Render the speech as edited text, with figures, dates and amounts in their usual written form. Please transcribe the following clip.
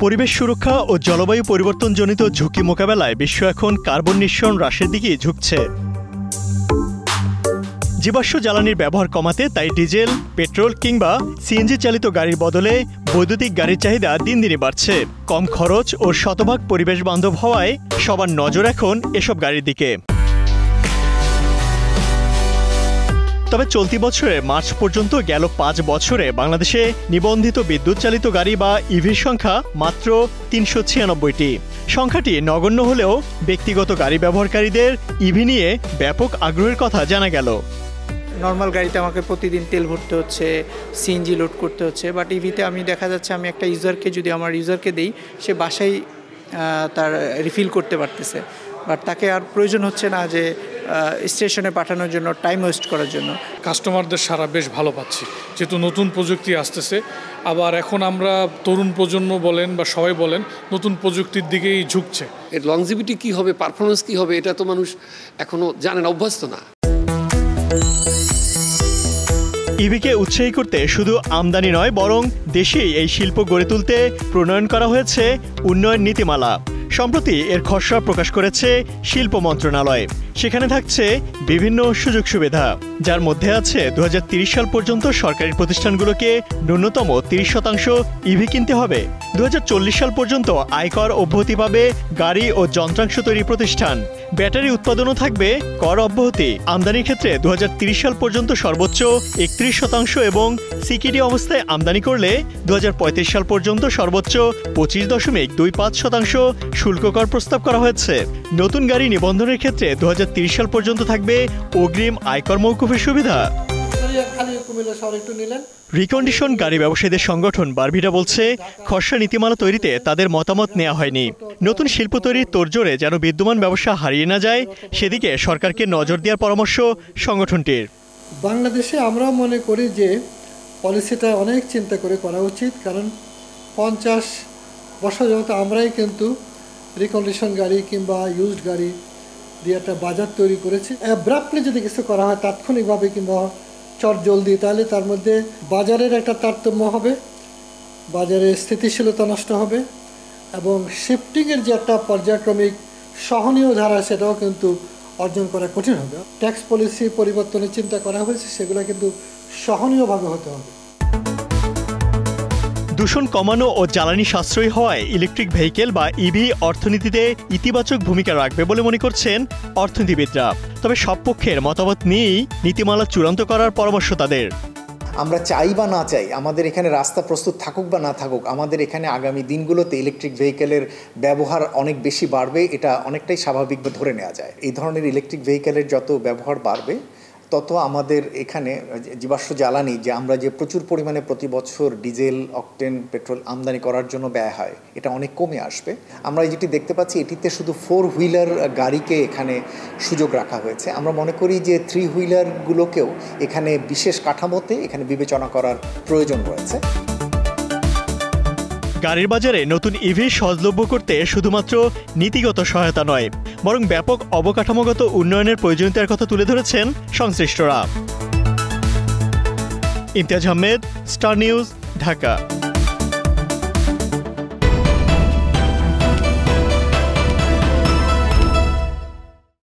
পরিবেশ সুরক্ষা ও জলবায়ু পরিবর্তনজনিত ঝুঁকি মোকাবেলায় বিশ্ব এখন কার্বন নিঃসরণ হ্রাসের দিকে ঝুঁকছে। জীবাশ্ম জ্বালানির ব্যবহার কমাতে তাই ডিজেল, পেট্রোল কিংবা সিএনজি চালিত গাড়ির বদলে বৈদ্যুতিক গাড়ির চাহিদা দিন দিনই বাড়ছে। কম খরচ ও শতভাগ পরিবেশ বান্ধব হওয়ায় সবার নজর এখন এসব গাড়ির দিকে। তবে চলতি বছরে মার্চ পর্যন্ত গেল 5 বছরে বাংলাদেশে নিবন্ধিত বিদ্যুৎ চালিত গাড়ি বা ইভির সংখ্যা মাত্র 396টি। সংখ্যাটি নগণ্য হলেও ব্যক্তিগত গাড়ি ব্যবহারকারীদের ইভি নিয়ে ব্যাপক আগ্রহের কথা জানা গেল। নর্মাল গাড়িতে আমাকে প্রতিদিন তেল ভরতে হচ্ছে, সিএনজি লোড করতে হচ্ছে, বাট ইভিতে আমি দেখা যাচ্ছে আমি একটা ইউজারকে যদি আমার ইউজারকে দিই, সে বাসায় তার রিফিল করতে পারতেছে, বাট তাকে আর প্রয়োজন হচ্ছে না যে স্টেশনে পাঠানোর জন্য টাইম ওয়েস্ট করার জন্য। কাস্টমারদের সারা বেশ ভালো পাচ্ছি, যেহেতু নতুন প্রযুক্তি আসতেছে। আবার এখন আমরা তরুণ প্রজন্ম বলেন বা সবাই বলেন নতুন প্রযুক্তির দিকেই ঝুঁকছে। এর লংজিভিটি কী হবে, পারফরমেন্স কী হবে, এটা তো মানুষ এখনও জানে না, অভ্যস্ত না। ইভিকে উৎসাহী করতে শুধু আমদানি নয়, বরং দেশেই এই শিল্প গড়ে তুলতে প্রণয়ন করা হয়েছে উন্নয়ন নীতিমালা। সম্প্রতি এর খসড়া প্রকাশ করেছে শিল্প মন্ত্রণালয়। সেখানে থাকছে বিভিন্ন সুযোগ সুবিধা, যার মধ্যে আছে 2030 সাল পর্যন্ত সরকারি প্রতিষ্ঠানগুলোকে ন্যূনতম 30% ইভি কিনতে হবে। 2040 সাল পর্যন্ত আয়কর অব্যাহতি পাবে গাড়ি ও যন্ত্রাংশ তৈরি প্রতিষ্ঠান। ব্যাটারি উৎপাদনও থাকবে কর অব্যাহতি। আমদানির ক্ষেত্রে 2030 সাল পর্যন্ত সর্বোচ্চ 31% এবং সিকিডি অবস্থায় আমদানি করলে 2035 সাল পর্যন্ত সর্বোচ্চ 25.25% শুল্ক কর প্রস্তাব করা হয়েছে। নতুন গাড়ি নিবন্ধনের ক্ষেত্রে 2030 সাল পর্যন্ত থাকবে অগ্রিম আয়কর মওকুফের সুবিধা। রিকন্ডিশন গাড়ি ব্যবসায়ীদের সংগঠন বারভিটা বলছে, খসড়া নীতিমালা তৈরিতে তাদের মতামত নেওয়া হয়নি। নতুন শিল্প তৈরির তোড়জোড়ে যেন বিদ্যমান ব্যবসা হারিয়ে না যায়, সেদিকে সরকারকে নজর দেওয়ার পরামর্শ সংগঠনটির। বাংলাদেশে আমরাও মনে করি যে পলিসিটা অনেক চিন্তা করে করা উচিত, কারণ 50 বছর যাবত আমরাই কিন্তু রিকন্ডিশন গাড়ি কিংবা ইউজড গাড়ি দিয়ে একটা বাজার তৈরি করেছি। অ্যাব্রাপ্টলি যদি কিছু করা হয় তাৎক্ষণিকভাবে কিংবা চটজলদি, তাহলে তার মধ্যে বাজারের একটা তারতম্য হবে, বাজারের স্থিতিশীলতা নষ্ট হবে এবং শিফটিংয়ের যে একটা পর্যায়ক্রমিক সহনীয় ধারা, সেটাও কিন্তু অর্জন করা কঠিন হবে। ট্যাক্স পলিসি পরিবর্তনের চিন্তা করা হয়েছে, সেগুলো কিন্তু সহনীয়ভাবে হতে হবে। দূষণ কমানো ও জ্বালানি সাশ্রয়ী হওয়ায় ইলেকট্রিক ভেহিকেল বা ইভি অর্থনীতিতে ইতিবাচক ভূমিকা রাখবে বলে মনে করছেন অর্থনীতিবিদরা। তবে সব পক্ষের মতামত নিয়েই নীতিমালা চূড়ান্ত করার পরামর্শ তাদের। আমরা চাই বা না চাই, আমাদের এখানে রাস্তা প্রস্তুত থাকুক বা না থাকুক, আমাদের এখানে আগামী দিনগুলোতে ইলেকট্রিক ভেহিকেলের ব্যবহার অনেক বেশি বাড়বে, এটা অনেকটাই স্বাভাবিক বা ধরে নেওয়া যায়। এই ধরনের ইলেকট্রিক ভেহিকেলের যত ব্যবহার বাড়বে, তত আমাদের এখানে জীবাশ্ম জ্বালানি যে আমরা যে প্রচুর পরিমাণে প্রতি বছর ডিজেল, অকটেন, পেট্রোল আমদানি করার জন্য ব্যয় হয়, এটা অনেক কমে আসবে। আমরা যেটি দেখতে পাচ্ছি, এটিতে শুধু 4 হুইলার গাড়িকে এখানে সুযোগ রাখা হয়েছে। আমরা মনে করি যে 3 হুইলারগুলোকেও এখানে বিশেষ কাঠামোতে এখানে বিবেচনা করার প্রয়োজন রয়েছে। গাড়ির বাজারে নতুন ইভি সহজলভ্য করতে শুধুমাত্র নীতিগত সহায়তা নয়, বরং ব্যাপক অবকাঠামোগত উন্নয়নের প্রয়োজনীয়তার কথা তুলে ধরেছেন সংশ্লিষ্টরা। Imtiaz Ahmed, star news, Dhaka.